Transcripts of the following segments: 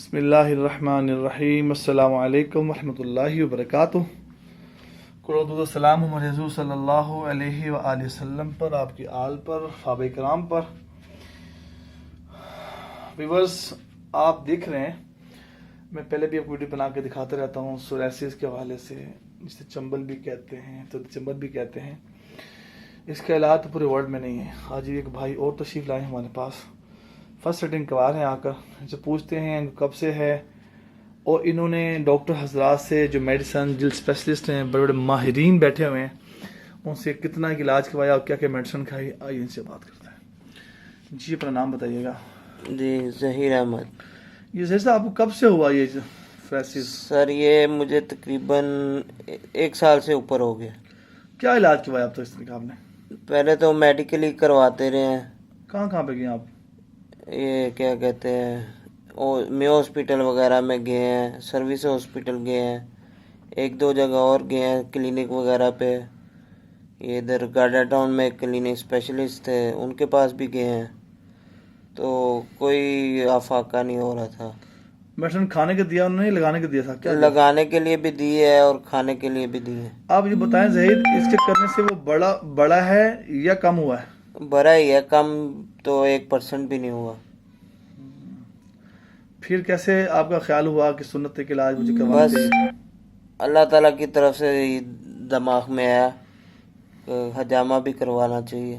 بسم اللہ الرحمن الرحیم السلام علیکم ورحمۃ اللہ وبرکاتہ۔ درود و سلام ہمارے حضور صلی اللہ علیہ وآلہ وسلم پر، آپ کی آل پر، صحابہ کرام پر۔ ویورز، آپ دیکھ رہے ہیں، میں پہلے بھی ایک ویڈیو بنا کے دکھاتا رہتا ہوں سوریاسس کے حوالے سے، جسے چمبل بھی کہتے ہیں تو چمبل بھی کہتے ہیں۔ اس کا علاج تو پورے ورلڈ میں نہیں ہے۔ آج ایک بھائی اور تشریف لائے ہمارے پاس، فرسٹ سیٹنگ کروا رہے ہیں، آ کر ان سے پوچھتے ہیں کب سے ہے، اور انہوں نے ڈاکٹر حضرات سے جو میڈیسن جلد اسپیشلسٹ ہیں، بڑے بڑے ماہرین بیٹھے ہوئے ہیں، ان سے کتنا علاج کروایا اور کیا کیا میڈیسن کھائی، آئیے ان سے بات کرتے ہیں۔ جی اپنا نام بتائیے گا۔ جی ظہیر احمد۔ یہ ظہیر صاحب، آپ کو کب سے ہوا یہ فریسس؟ سر یہ مجھے تقریباً 1 سال سے اوپر ہو گیا۔ کیا علاج کروایا اب تک اس طرح آپ نے؟ پہلے تو میڈیکلی کرواتے رہے ہیں۔ کہاں پہ گئے آپ؟ یہ کیا کہتے ہیں، میو ہاسپٹل وغیرہ میں گئے ہیں، سروس ہاسپٹل گئے ہیں، 1-2 جگہ اور گئے ہیں کلینک وغیرہ پہ۔ یہ ادھر گارڈا ٹاؤن میں کلینک اسپیشلسٹ تھے، ان کے پاس بھی گئے ہیں، تو کوئی افاقہ نہیں ہو رہا تھا۔ میڈیسن کھانے کے دیا انہوں نے، لگانے کے دیا تھا؟ کیا لگانے کے لیے بھی دی ہے اور کھانے کے لیے بھی دی ہے۔ آپ یہ بتائیں ظہیر، اس کے کرنے سے وہ بڑا ہے یا کم ہوا ہے؟ بڑا ہی ہے، کم تو 1% بھی نہیں ہوا۔ پھر کیسے آپ کا خیال ہوا کہ سنت کے علاج مجھے کروانا بس چاہیے؟ اللہ تعالیٰ کی طرف سے دماغ میں آیا کہ حجامہ بھی کروانا چاہیے،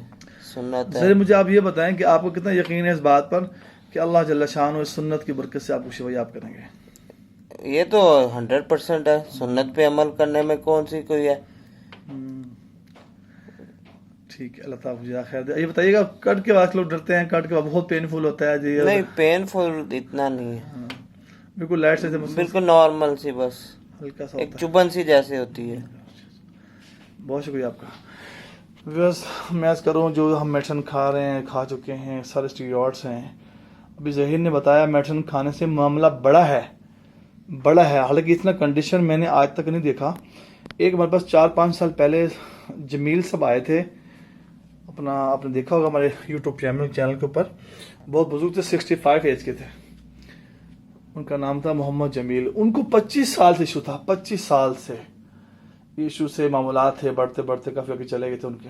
سنت ہے۔ سر مجھے آپ یہ بتائیں کہ آپ کو کتنا یقین ہے اس بات پر کہ اللہ جل شانہ اس سنت کی برکت سے آپ کو شفا یاب کریں گے؟ یہ تو 100% ہے، سنت پہ عمل کرنے میں کون سی کوئی ہے۔ ٹھیک ہے، اللہ تعالیٰ مجھے خیر دے۔ یہ بتائیے گا، کٹ کے بعد لوگ ڈرتے ہیں، کٹ کے بعد بہت پینفل ہوتا ہے جی؟ نہیں، پین فل اتنا نہیں ہے، بالکل لائٹ سے بالکل نارمل سی، بس ہلکا سا ایک ہوتا ہے۔ چبھن سی جیسے ہوتی ہے۔ بہت شکریہ آپ کا۔ بس میں عرض کروں، جو ہم میڈیسن کھا رہے ہیں، کھا چکے ہیں، سارے اسٹیرائڈس ہیں۔ ابھی ظہیر نے بتایا میڈیسن کھانے سے معاملہ بڑا ہے، حالانکہ اتنا کنڈیشن میں نے آج تک نہیں دیکھا۔ ایک ہمارے پاس 4-5 سال پہلے جمیل صاحب آئے تھے، آپ نے دیکھا ہوگا ہمارے یوٹیوب چینل کے اوپر، بہت بزرگ تھے، 65 ایج کے تھے، ان کا نام تھا محمد جمیل۔ ان کو 25 سال سے ایشو تھا، 25 سال سے ایشو سے معاملات تھے، بڑھتے بڑھتے کافی آگے چلے گئے تھے ان کے،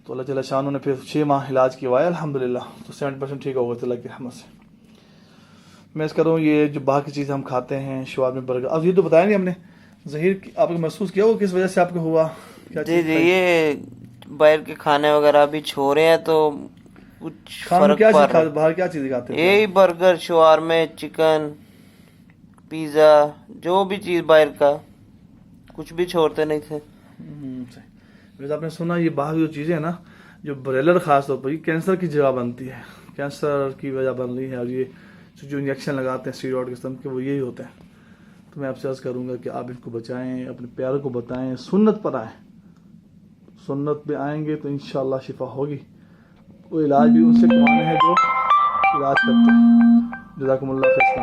تو اللہ جل شانہ نے پھر 6 ماہ علاج کیوایا الحمدللہ، تو 70% ٹھیک ہو گئے تھے اللہ کی رحمت سے۔ میں اس کروں، یہ جو باقی چیزیں ہم کھاتے ہیں، شواب میں برگر، اب یہ تو بتایا نہیں ہم نے ظہیر، آپ کو محسوس کیا وہ کس وجہ سے آپ کو ہوا؟ جی یہ باہر کے کھانے وغیرہ بھی چھوڑے ہیں تو کچھ فرق پڑ رہا ہے۔ باہر کیا چیزیں کھاتے ہیں؟ یہی برگر، شوارمے، چکن، پیزا، جو بھی چیز باہر کا، کچھ بھی چھوڑتے نہیں تھے۔ ویسے آپ نے سنا یہ باہر جو چیزیں ہیں نا، جو بریلر خاص طور پر یہ کینسر کی جگہ بنتی ہے، کینسر کی وجہ بن رہی ہے، اور یہ جو انجیکشن لگاتے ہیں اسٹیرائڈ قسم کے، وہ یہی ہوتے ہیں۔ تو میں آپ سے عرض کروں گا کہ آپ ان کو بچائیں، اپنے پیاروں کو بتائیں، سنت پر آئیں، سنت پہ آئیں گے تو انشاءاللہ شفا ہوگی۔ وہ علاج بھی ان سے کروانے ہیں جو علاج کرتے ہیں۔ جزاکم اللہ خیر۔